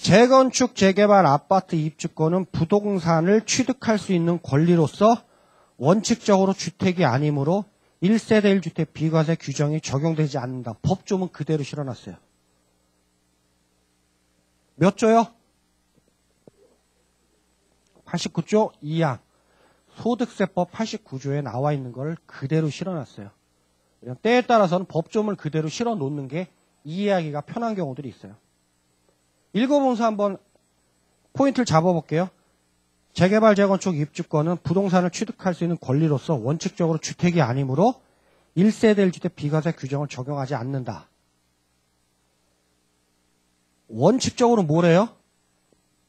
재건축, 재개발, 아파트 입주권은 부동산을 취득할 수 있는 권리로서 원칙적으로 주택이 아니므로 1세대 1주택 비과세 규정이 적용되지 않는다. 법조문 그대로 실어놨어요. 몇 조요? 89조 2항. 소득세법 89조에 나와 있는 걸 그대로 실어놨어요. 때에 따라서는 법조문을 그대로 실어놓는 게 이해하기가 편한 경우들이 있어요. 읽어보면서 한번 포인트를 잡아볼게요. 재개발, 재건축, 입주권은 부동산을 취득할 수 있는 권리로서 원칙적으로 주택이 아니므로 1세대 1주택 비과세 규정을 적용하지 않는다. 원칙적으로 뭐래요?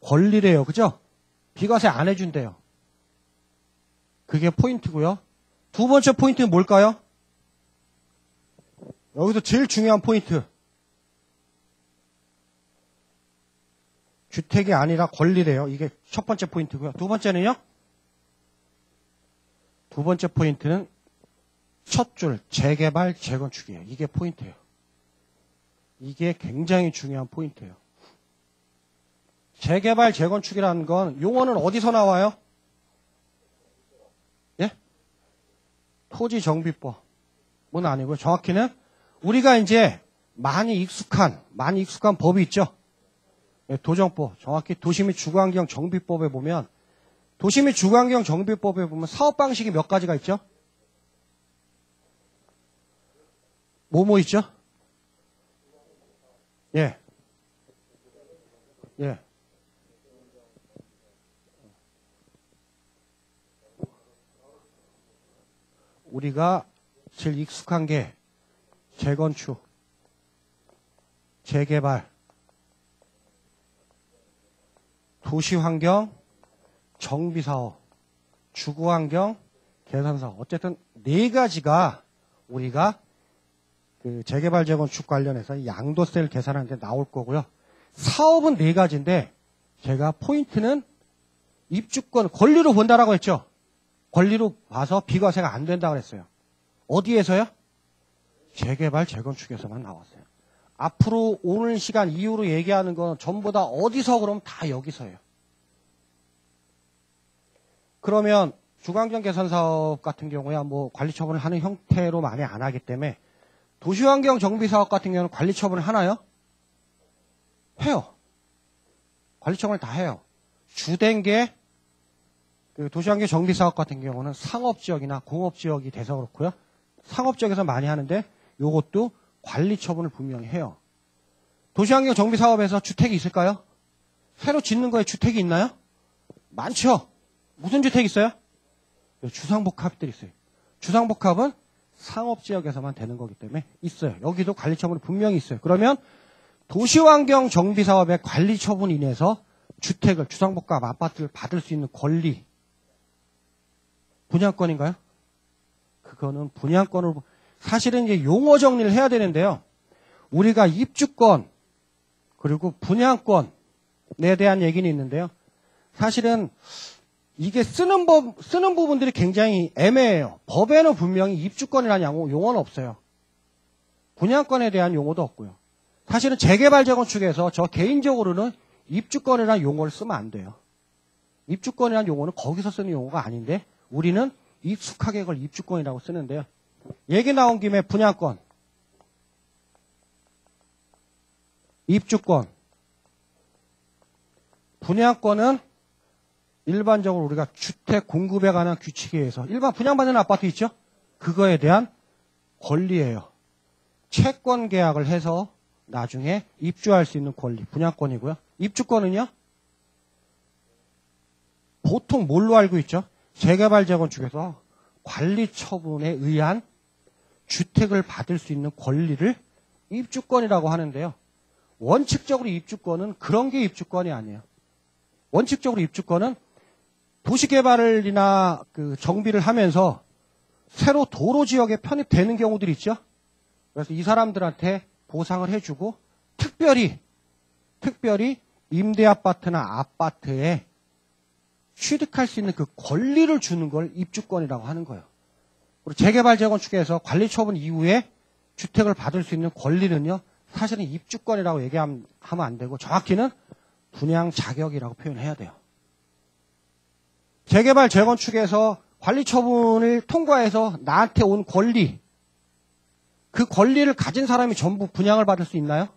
권리래요. 그죠? 비과세 안 해준대요. 그게 포인트고요. 두 번째 포인트는 뭘까요? 여기서 제일 중요한 포인트. 주택이 아니라 권리래요. 이게 첫 번째 포인트고요. 두 번째는요? 두 번째 포인트는 첫 줄, 재개발, 재건축이에요. 이게 포인트예요. 이게 굉장히 중요한 포인트예요. 재개발, 재건축이라는 건 용어는 어디서 나와요? 예? 토지정비법은 아니고요. 정확히는 우리가 이제 많이 익숙한 법이 있죠. 도정법, 정확히 도시및 주거환경 정비법에 보면 도시및 주거환경 정비법에 보면 사업 방식이 몇 가지가 있죠? 뭐 있죠? 예. 예. 우리가 제일 익숙한 게 재건축, 재개발, 도시환경, 정비사업, 주거환경, 개선사업. 어쨌든 네 가지가 우리가 그 재개발, 재건축 관련해서 양도세를 계산하는 데 나올 거고요. 사업은 네 가지인데 제가 포인트는 입주권, 권리로 본다라고 했죠. 권리로 봐서 비과세가 안 된다고 했어요. 어디에서요? 재개발, 재건축에서만 나왔어요. 앞으로 오늘 시간 이후로 얘기하는 건 전부 다 어디서 그럼 다 여기서예요. 그러면 주거환경 개선 사업 같은 경우야 뭐 관리 처분을 하는 형태로 많이 안 하기 때문에 도시환경 정비 사업 같은 경우는 관리 처분을 하나요? 해요. 관리 처분을 다 해요. 주된 게 그 도시환경 정비 사업 같은 경우는 상업지역이나 공업지역이 돼서 그렇고요. 상업지역에서 많이 하는데 요것도 관리 처분을 분명히 해요. 도시환경 정비 사업에서 주택이 있을까요? 새로 짓는 거에 주택이 있나요? 많죠. 무슨 주택이 있어요? 주상복합들이 있어요. 주상복합은 상업지역에서만 되는 거기 때문에 있어요. 여기도 관리 처분이 분명히 있어요. 그러면 도시환경 정비 사업의 관리 처분 인해서 주택을, 주상복합 아파트를 받을 수 있는 권리, 분양권인가요? 그거는 분양권으로, 사실은 이제 용어 정리를 해야 되는데요. 우리가 입주권, 그리고 분양권에 대한 얘기는 있는데요. 사실은 이게 쓰는 부분들이 굉장히 애매해요. 법에는 분명히 입주권이라는 용어는 없어요. 분양권에 대한 용어도 없고요. 사실은 재개발, 재건축에서 저 개인적으로는 입주권이라는 용어를 쓰면 안 돼요. 입주권이라는 용어는 거기서 쓰는 용어가 아닌데 우리는 익숙하게 그걸 입주권이라고 쓰는데요. 얘기 나온 김에 분양권, 입주권, 분양권은 일반적으로 우리가 주택 공급에 관한 규칙에 의해서 일반 분양받는 아파트 있죠? 그거에 대한 권리예요. 채권 계약을 해서 나중에 입주할 수 있는 권리, 분양권이고요. 입주권은요? 보통 뭘로 알고 있죠? 재개발, 재건축에서 관리 처분에 의한 주택을 받을 수 있는 권리를 입주권이라고 하는데요. 원칙적으로 입주권은 그런 게 입주권이 아니에요. 원칙적으로 입주권은 도시개발이나 그 정비를 하면서 새로 도로 지역에 편입되는 경우들이 있죠. 그래서 이 사람들한테 보상을 해주고 특별히 임대아파트나 아파트에 취득할 수 있는 그 권리를 주는 걸 입주권이라고 하는 거예요. 그리고 재개발, 재건축에서 관리 처분 이후에 주택을 받을 수 있는 권리는요. 사실은 입주권이라고 얘기하면 안 되고 정확히는 분양 자격이라고 표현해야 돼요. 재개발, 재건축에서 관리 처분을 통과해서 나한테 온 권리, 그 권리를 가진 사람이 전부 분양을 받을 수 있나요?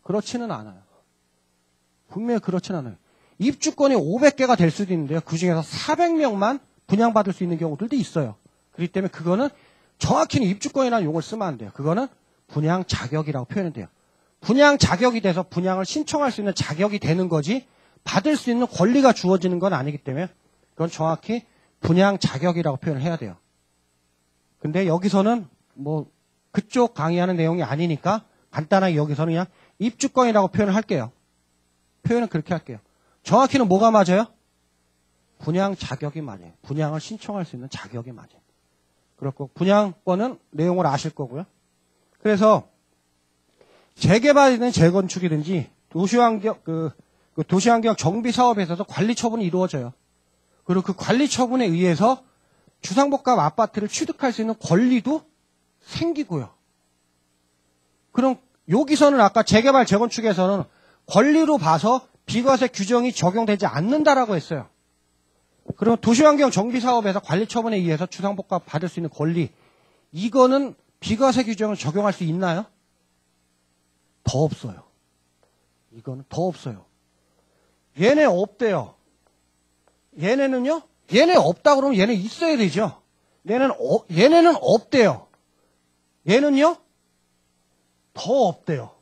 그렇지는 않아요. 분명히 그렇지는 않아요. 입주권이 500개가 될 수도 있는데요. 그 중에서 400명만 분양받을 수 있는 경우들도 있어요. 그렇기 때문에 그거는 정확히는 입주권이라는 용어를 쓰면 안 돼요. 그거는 분양 자격이라고 표현이 돼요. 분양 자격이 돼서 분양을 신청할 수 있는 자격이 되는 거지 받을 수 있는 권리가 주어지는 건 아니기 때문에 그건 정확히 분양 자격이라고 표현을 해야 돼요. 근데 여기서는 뭐 그쪽 강의하는 내용이 아니니까 간단하게 여기서는 그냥 입주권이라고 표현을 할게요. 표현은 그렇게 할게요. 정확히는 뭐가 맞아요? 분양 자격이 맞아요. 분양을 신청할 수 있는 자격이 맞아요. 그렇고 분양권은 내용을 아실 거고요. 그래서 재개발이든 재건축이든지 도시환경 정비 사업에서도 관리 처분이 이루어져요. 그리고 그 관리 처분에 의해서 주상복합 아파트를 취득할 수 있는 권리도 생기고요. 그럼 여기서는 아까 재개발, 재건축에서는 권리로 봐서 비과세 규정이 적용되지 않는다라고 했어요. 그러면 도시환경 정비 사업에서 관리 처분에 의해서 주상복합 받을 수 있는 권리, 이거는 비과세 규정을 적용할 수 있나요? 더 없어요. 이거는 더 없어요. 얘네 없대요. 얘네는요? 얘네 없다 그러면 얘네 있어야 되죠. 얘네는 없대요. 얘는요? 더 없대요.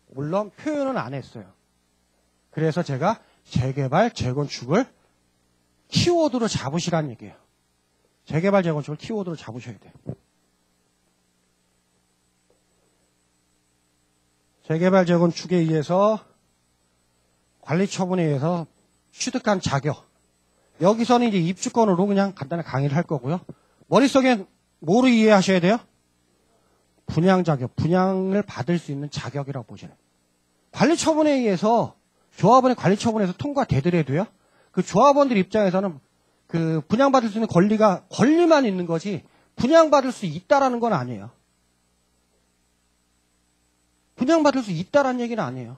물론 표현은 안 했어요. 그래서 제가 재개발, 재건축을 키워드로 잡으시라는 얘기예요. 재개발, 재건축을 키워드로 잡으셔야 돼요. 재개발, 재건축에 의해서 관리 처분에 의해서 취득한 자격. 여기서는 이제 입주권으로 그냥 간단히 강의를 할 거고요. 머릿속에 뭐로 이해하셔야 돼요? 분양 자격, 분양을 받을 수 있는 자격이라고 보시는. 관리 처분에 의해서 조합원의 관리 처분에서 통과되더라도요. 그 조합원들 입장에서는 그 분양받을 수 있는 권리만 있는 거지 분양받을 수 있다라는 건 아니에요. 분양받을 수 있다라는 얘기는 아니에요.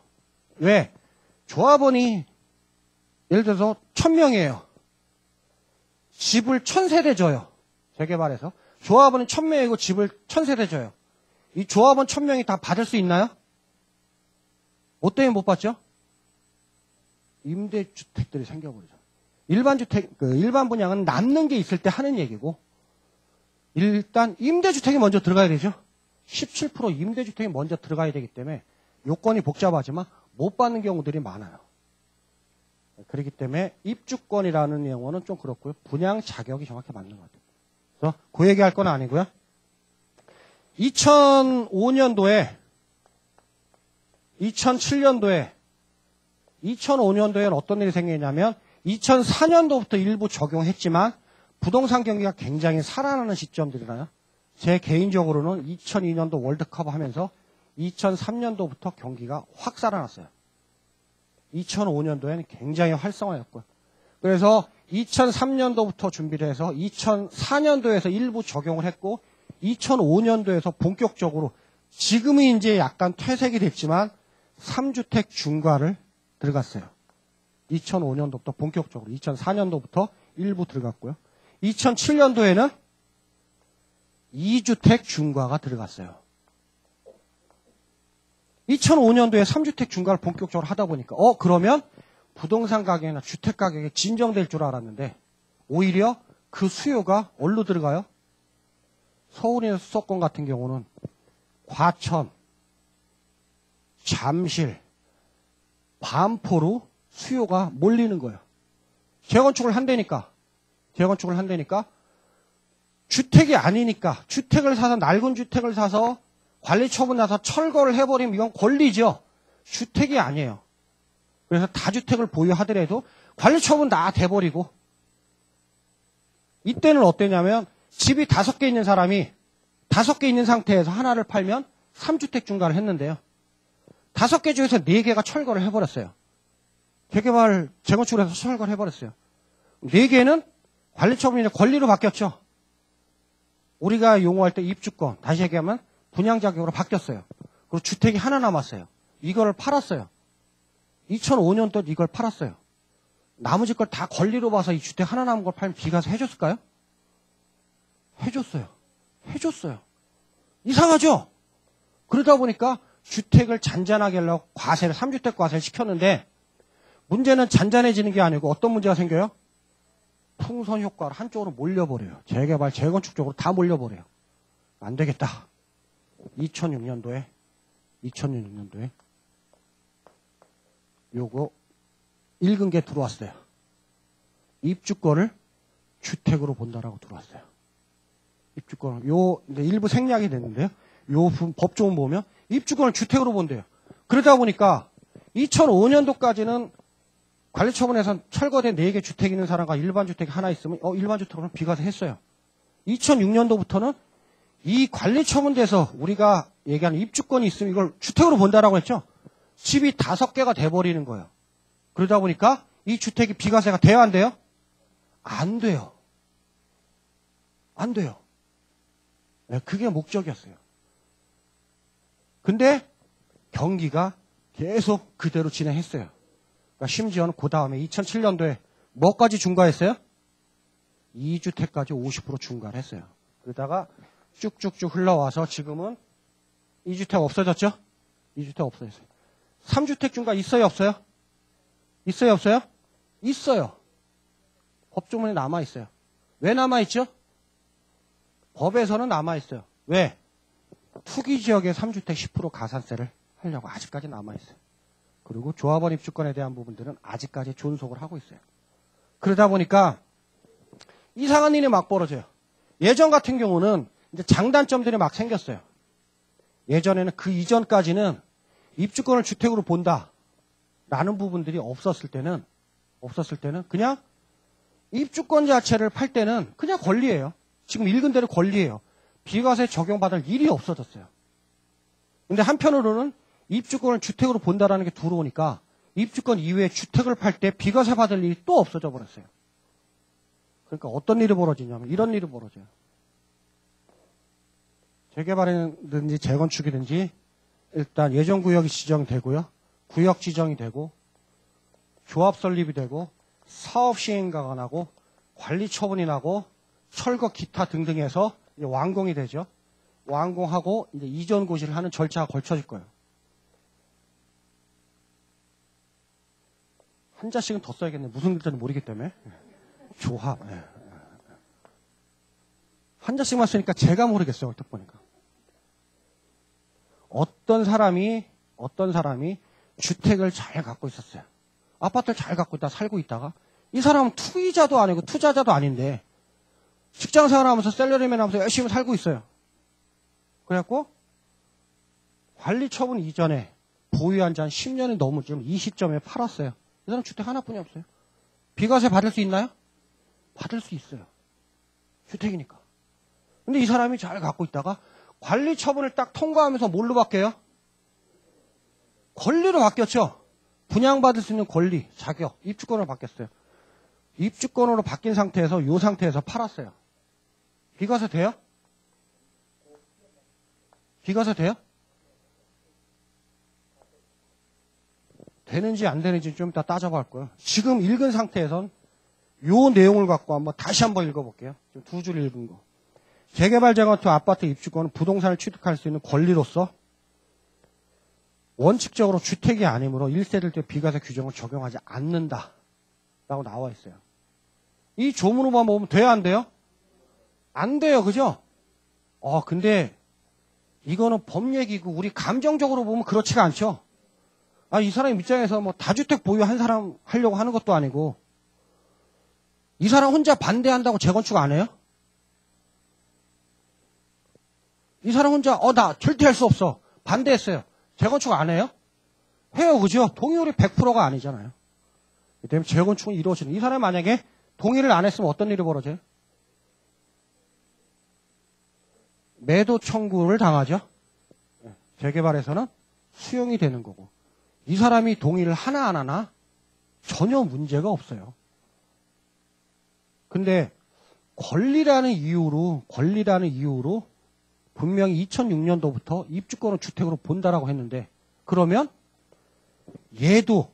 왜? 조합원이 예를 들어서 1000명이에요. 집을 1000세대 줘요. 재개발해서. 조합원은 1000명이고 집을 1000세대 줘요. 이 조합원 1000명이 다 받을 수 있나요? 뭐 때문에 못 받죠? 임대주택들이 생겨버리죠. 일반 분양은 남는 게 있을 때 하는 얘기고, 일단 임대주택이 먼저 들어가야 되죠. 17% 임대주택이 먼저 들어가야 되기 때문에 요건이 복잡하지만 못 받는 경우들이 많아요. 그렇기 때문에 입주권이라는 용어는 좀 그렇고요. 분양 자격이 정확히 맞는 것 같아요. 그래서 그 얘기할 건 아니고요. 2005년도에 2005년도에는 어떤 일이 생기냐면 2004년도부터 일부 적용했지만 부동산 경기가 굉장히 살아나는 시점들이나요. 제 개인적으로는 2002년도 월드컵 하면서 2003년도부터 경기가 확 살아났어요. 2005년도에는 굉장히 활성화였고요. 그래서 2003년도부터 준비를 해서 2004년도에서 일부 적용을 했고 2005년도에서 본격적으로 지금은 이제 약간 퇴색이 됐지만 3주택 중과를 들어갔어요. 2005년도부터 본격적으로 2004년도부터 일부 들어갔고요. 2007년도에는 2주택 중과가 들어갔어요. 2005년도에 3주택 중과를 본격적으로 하다 보니까 그러면 부동산 가격이나 주택 가격이 진정될 줄 알았는데 오히려 그 수요가 어디로 들어가요? 서울이나 수도권 같은 경우는 과천, 잠실, 반포로 수요가 몰리는 거예요. 재건축을 한다니까 주택이 아니니까 주택을 사서 낡은 주택을 사서 관리 처분 나서 철거를 해버리면 이건 권리죠. 주택이 아니에요. 그래서 다주택을 보유하더라도 관리 처분 다 돼버리고 이때는 어땠냐면 집이 5개 있는 사람이 5개 있는 상태에서 하나를 팔면 3주택 중과를 했는데요. 5개 중에서 4개가 철거를 해버렸어요. 재개발, 재건축을 해서 철거를 해버렸어요. 4개는 관리 처분이 권리로 바뀌었죠. 우리가 용어할 때 입주권, 다시 얘기하면 분양 자격으로 바뀌었어요. 그리고 주택이 하나 남았어요. 이걸 팔았어요. 2005년도 이걸 팔았어요. 나머지 걸 다 권리로 봐서 이 주택 하나 남은 걸 팔면 비과세 해줬을까요? 해줬어요. 해줬어요. 이상하죠? 그러다 보니까 주택을 잔잔하게 하려고 과세를, 3주택 과세를 시켰는데 문제는 잔잔해지는 게 아니고 어떤 문제가 생겨요? 풍선 효과로 한쪽으로 몰려버려요. 재개발, 재건축 쪽으로 다 몰려버려요. 안 되겠다. 2006년도에 요거 읽은 게 들어왔어요. 입주권을 주택으로 본다라고 들어왔어요. 입주권을 이제 일부 생략이 됐는데요. 요 법조문 보면 입주권을 주택으로 본대요. 그러다 보니까 2005년도까지는 관리처분에선 철거된 4개 주택 있는 사람과 일반 주택이 하나 있으면 일반 주택으로 비과세 했어요. 2006년도부터는 이 관리처분돼서 우리가 얘기하는 입주권이 있으면 이걸 주택으로 본다라고 했죠. 집이 5개가 돼버리는 거예요. 그러다 보니까 이 주택이 비과세가 돼요, 안 돼요? 안 돼요. 안 돼요. 네, 그게 목적이었어요. 근데 경기가 계속 그대로 진행했어요. 그러니까 심지어는 그 다음에 2007년도에 뭐까지 중과했어요? 2주택까지 50% 중과를 했어요. 그러다가 쭉쭉쭉 흘러와서 지금은 2주택 없어졌죠? 2주택 없어졌어요. 3주택 중과 있어요, 없어요? 있어요, 없어요? 있어요. 법조문에 남아있어요. 왜 남아있죠? 법에서는 남아있어요. 왜? 투기지역에 3주택 10% 가산세를 하려고 아직까지 남아있어요. 그리고 조합원 입주권에 대한 부분들은 아직까지 존속을 하고 있어요. 그러다 보니까 이상한 일이 막 벌어져요. 예전 같은 경우는 이제 장단점들이 막 생겼어요. 예전에는 그 이전까지는 입주권을 주택으로 본다라는 부분들이 없었을 때는 그냥 입주권 자체를 팔 때는 그냥 권리예요. 지금 읽은 대로 권리예요. 비과세 적용받을 일이 없어졌어요. 근데 한편으로는 입주권을 주택으로 본다라는 게 들어오니까 입주권 이외에 주택을 팔 때 비과세 받을 일이 또 없어져 버렸어요. 그러니까 어떤 일이 벌어지냐면 이런 일이 벌어져요. 재개발이든지 재건축이든지 일단 예정구역이 지정되고요. 구역 지정이 되고 조합 설립이 되고 사업 시행가가 나고 관리 처분이 나고 철거 기타 등등 해서 이제 완공이 되죠. 완공하고 이제 이전 고시를 하는 절차가 걸쳐질 거예요. 한 자씩은 더 써야겠네. 무슨 글자인지 모르기 때문에. 조합. 한 자씩만 쓰니까 제가 모르겠어요. 얼핏 보니까. 어떤 사람이 주택을 잘 갖고 있었어요. 아파트를 잘 갖고 있다 살고 있다가 이 사람은 투기자도 아니고 투자자도 아닌데 직장 생활하면서 셀러리맨 하면서 열심히 살고 있어요. 그래갖고 관리 처분 이전에 보유한 지 한 10년이 넘은 지금 이 시점에 팔았어요. 이 사람 주택 하나뿐이 없어요. 비과세 받을 수 있나요? 받을 수 있어요. 주택이니까. 근데 이 사람이 잘 갖고 있다가 관리 처분을 딱 통과하면서 뭘로 바뀌어요? 권리로 바뀌었죠. 분양받을 수 있는 권리, 자격, 입주권으로 바뀌었어요. 입주권으로 바뀐 상태에서 이 상태에서 팔았어요. 비과세 돼요? 비과세 돼요? 되는지 안 되는지 좀 이따 따져볼 거예요. 지금 읽은 상태에선 요 내용을 갖고 다시 한번 읽어볼게요. 두 줄 읽은 거. 재개발 재건축 아파트 입주권은 부동산을 취득할 수 있는 권리로서 원칙적으로 주택이 아니므로 1세대 때 비과세 규정을 적용하지 않는다. 라고 나와 있어요. 이 조문으로만 보면 돼요, 안 돼요? 안 돼요, 그죠? 근데 이거는 법 얘기고 우리 감정적으로 보면 그렇지가 않죠. 이 사람 입장에서 다주택 보유한 사람 하려고 하는 것도 아니고 이 사람 혼자 반대한다고 재건축 안 해요? 이 사람 혼자 나 절대 할 수 없어. 반대했어요. 재건축 안 해요? 해요, 그죠? 동의율이 100%가 아니잖아요. 그 때문에 재건축은 이루어지는. 이 사람이 만약에 동의를 안 했으면 어떤 일이 벌어져요? 매도 청구를 당하죠. 재개발에서는 수용이 되는 거고. 이 사람이 동의를 하나 안 하나 전혀 문제가 없어요. 근데 권리라는 이유로 분명히 2006년도부터 입주권을 주택으로 본다라고 했는데 그러면 얘도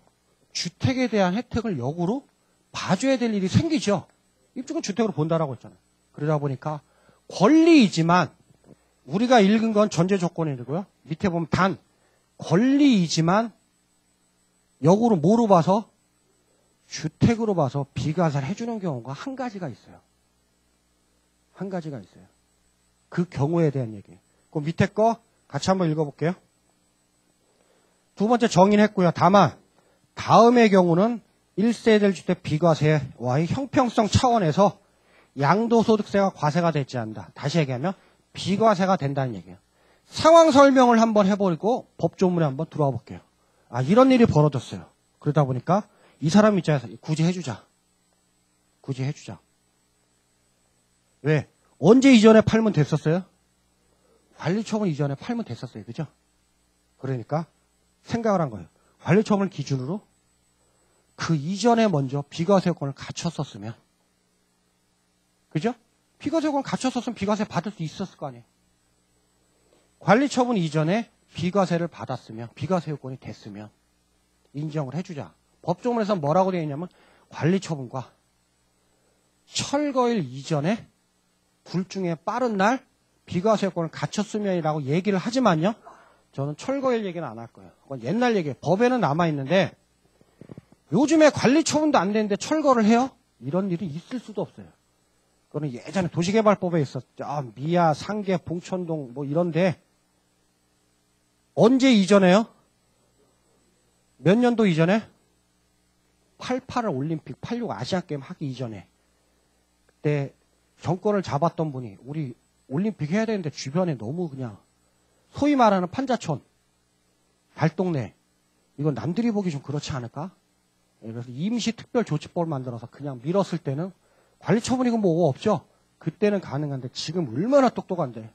주택에 대한 혜택을 역으로 봐줘야 될 일이 생기죠. 입주권 주택으로 본다라고 했잖아요. 그러다 보니까 권리이지만 우리가 읽은 건 전제 조건이고요. 밑에 보면 단 권리이지만 역으로 뭐로 봐서 주택으로 봐서 비과세를 해주는 경우가 한 가지가 있어요. 한 가지가 있어요. 그 경우에 대한 얘기예요. 그 밑에 거 같이 한번 읽어볼게요. 두 번째 정의는 했고요. 다만 다음의 경우는 1세대 주택 비과세와의 형평성 차원에서 양도소득세가 과세가 되지 않는다. 다시 얘기하면 비과세가 된다는 얘기예요. 상황 설명을 한번 해버리고 법조문에 한번 들어와 볼게요. 아, 이런 일이 벌어졌어요. 그러다 보니까 이 사람 입장에서 굳이 해주자. 굳이 해주자. 왜? 언제 이전에 팔면 됐었어요? 관리처분 이전에 팔면 됐었어요. 그죠? 그러니까 생각을 한 거예요. 관리처분을 기준으로 그 이전에 먼저 비과세 요건을 갖췄었으면, 그죠? 비과세 요건을 갖췄었으면 비과세 받을 수 있었을 거 아니에요. 관리처분 이전에 비과세를 받았으면, 비과세 요건이 됐으면 인정을 해주자. 법조문에서 뭐라고 되어 있냐면 관리처분과 철거일 이전에 둘 중에 빠른 날 비과세 요건을 갖췄으면이라고 얘기를 하지만요. 저는 철거일 얘기는 안 할 거예요. 그건 옛날 얘기예요. 법에는 남아있는데 요즘에 관리처분도 안 되는데 철거를 해요? 이런 일이 있을 수도 없어요. 그거는 예전에 도시개발법에 있었죠. 아, 미아, 상계, 봉천동 뭐 이런데 언제 이전에요? 몇 년도 이전에? 88 올림픽, 86 아시안게임 하기 이전에. 그때 정권을 잡았던 분이 우리 올림픽 해야 되는데 주변에 너무 그냥 소위 말하는 판자촌, 달동네 이건 남들이 보기 좀 그렇지 않을까? 그래서 임시특별조치법을 만들어서 그냥 밀었을 때는 관리처분이고 뭐가 없죠. 그때는 가능한데 지금 얼마나 똑똑한데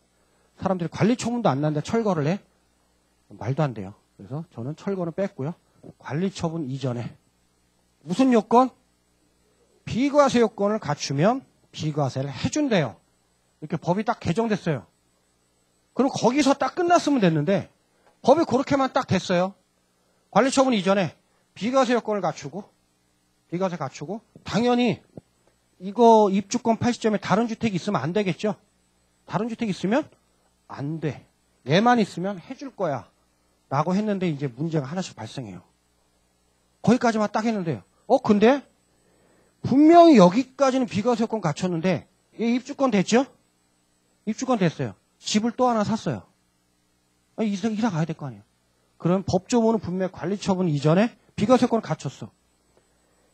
사람들이 관리처분도 안 나는데 철거를 해? 말도 안 돼요. 그래서 저는 철거는 뺐고요. 관리처분 이전에 무슨 요건? 비과세 요건을 갖추면 비과세를 해준대요. 이렇게 법이 딱 개정됐어요. 그럼 거기서 딱 끝났으면 됐는데 법이 그렇게만 딱 됐어요. 관리처분 이전에 비과세 요건을 갖추고 비과세 갖추고 당연히 이거 입주권 80점에 다른 주택이 있으면 안 되겠죠. 다른 주택이 있으면 안 돼. 얘만 있으면 해줄 거야 라고 했는데 이제 문제가 하나씩 발생해요. 거기까지만 딱 했는데요. 근데 분명히 여기까지는 비과세 요건 갖췄는데 얘 입주권 됐죠? 입주권 됐어요. 집을 또 하나 샀어요. 이사 가야 될 거 아니에요. 그럼 법조문은 분명히 관리처분 이전에 비과세 요건을 갖췄어.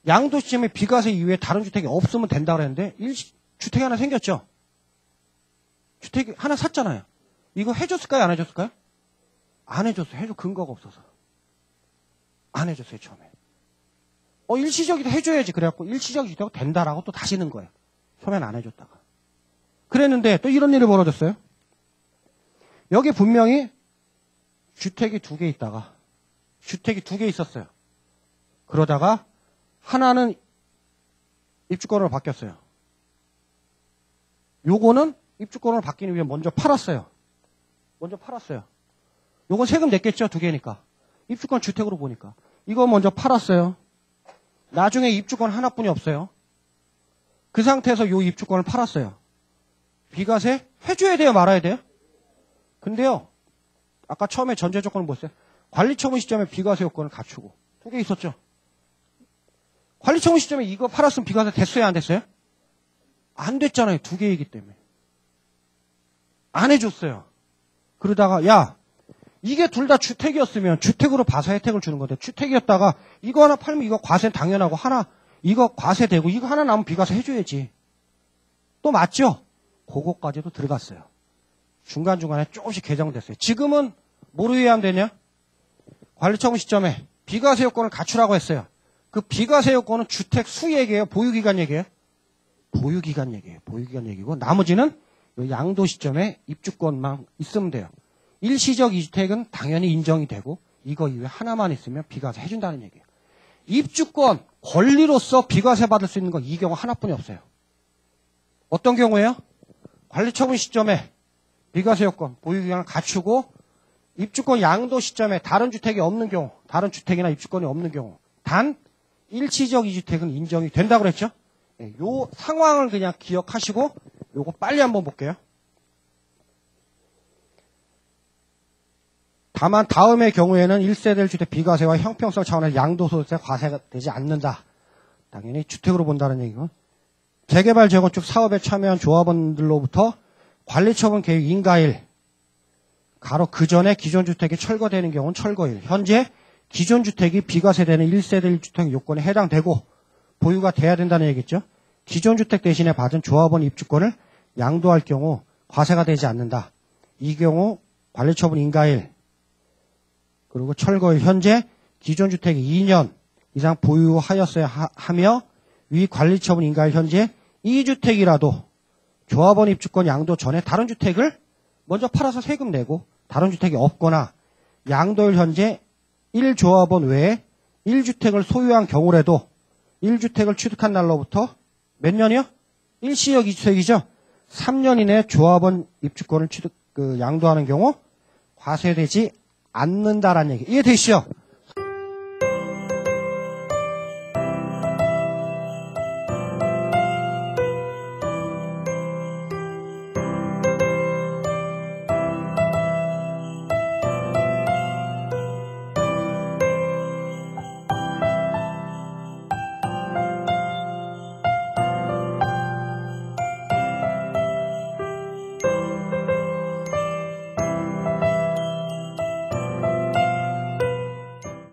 양도 시점에 비과세 이후에 다른 주택이 없으면 된다 그랬는데 주택이 하나 생겼죠? 주택이 하나 샀잖아요. 이거 해줬을까요? 안 해줬을까요? 안 해줬어요. 해줄 근거가 없어서. 안 해줬어요, 처음에. 일시적이도 해줘야지. 그래갖고 일시적이도 된다라고 또 다시 넣은 거예요. 처음엔 안 해줬다가. 그랬는데 또 이런 일이 벌어졌어요. 여기 분명히 주택이 2개 있다가 주택이 2개 있었어요. 그러다가 하나는 입주권으로 바뀌었어요. 요거는 입주권으로 바뀌기 위해 먼저 팔았어요. 요건 세금 냈겠죠? 2개니까. 입주권 주택으로 보니까. 이거 먼저 팔았어요. 나중에 입주권 하나뿐이 없어요. 그 상태에서 요 입주권을 팔았어요. 비과세 해줘야 돼요? 말아야 돼요? 근데요. 아까 처음에 전제 조건을 뭐였어요? 관리처분 시점에 비과세 요건을 갖추고. 2개 있었죠? 관리처분 시점에 이거 팔았으면 비과세 됐어요? 안 됐어요? 안 됐잖아요. 2개이기 때문에. 안 해줬어요. 그러다가 야 이게 둘 다 주택이었으면 주택으로 봐서 혜택을 주는 건데 주택이었다가 이거 하나 팔면 이거 과세 당연하고 하나 이거 과세되고 이거 하나 남으면 비과세 해줘야지. 또 맞죠? 그거까지도 들어갔어요. 중간중간에 조금씩 개정됐어요. 지금은 뭐로 이해하면 되냐? 관리처분 시점에 비과세 요건을 갖추라고 했어요. 그 비과세 요건은 주택 수 얘기예요? 보유기간 얘기예요? 보유기간 얘기예요. 보유기간 얘기고 나머지는 양도 시점에 입주권만 있으면 돼요. 일시적 이주택은 당연히 인정이 되고 이거 이외에 하나만 있으면 비과세 해준다는 얘기예요. 입주권 권리로서 비과세 받을 수 있는 건 이 경우 하나뿐이 없어요. 어떤 경우예요? 관리처분 시점에 비과세 요건 보유기간을 갖추고 입주권 양도 시점에 다른 주택이 없는 경우, 다른 주택이나 입주권이 없는 경우, 단 일시적 이주택은 인정이 된다고 그랬죠? 네, 요 상황을 그냥 기억하시고 요거 빨리 한번 볼게요. 다만 다음의 경우에는 1세대 주택 비과세와 형평성 차원에서 양도소득세 과세가 되지 않는다. 당연히 주택으로 본다는 얘기고, 재개발 재건축 사업에 참여한 조합원들로부터 관리처분 계획 인가일, 가로 그 전에 기존 주택이 철거되는 경우는 철거일, 현재 기존 주택이 비과세되는 1세대 1주택 요건에 해당되고 보유가 돼야 된다는 얘기죠. 기존 주택 대신에 받은 조합원 입주권을 양도할 경우 과세가 되지 않는다. 이 경우 관리처분 인가일, 그리고 철거일, 현재 기존 주택이 2년 이상 보유하였어야 하며 위 관리처분 인가일 현재 2주택이라도 조합원 입주권 양도 전에 다른 주택을 먼저 팔아서 세금 내고 다른 주택이 없거나 양도일 현재 1조합원 외에 1주택을 소유한 경우라도 1주택을 취득한 날로부터 몇 년이요? 일시적 2주택이죠. 3년 이내 조합원 입주권을 양도하는 경우 과세되지 않는다라는 얘기. 이해되시죠?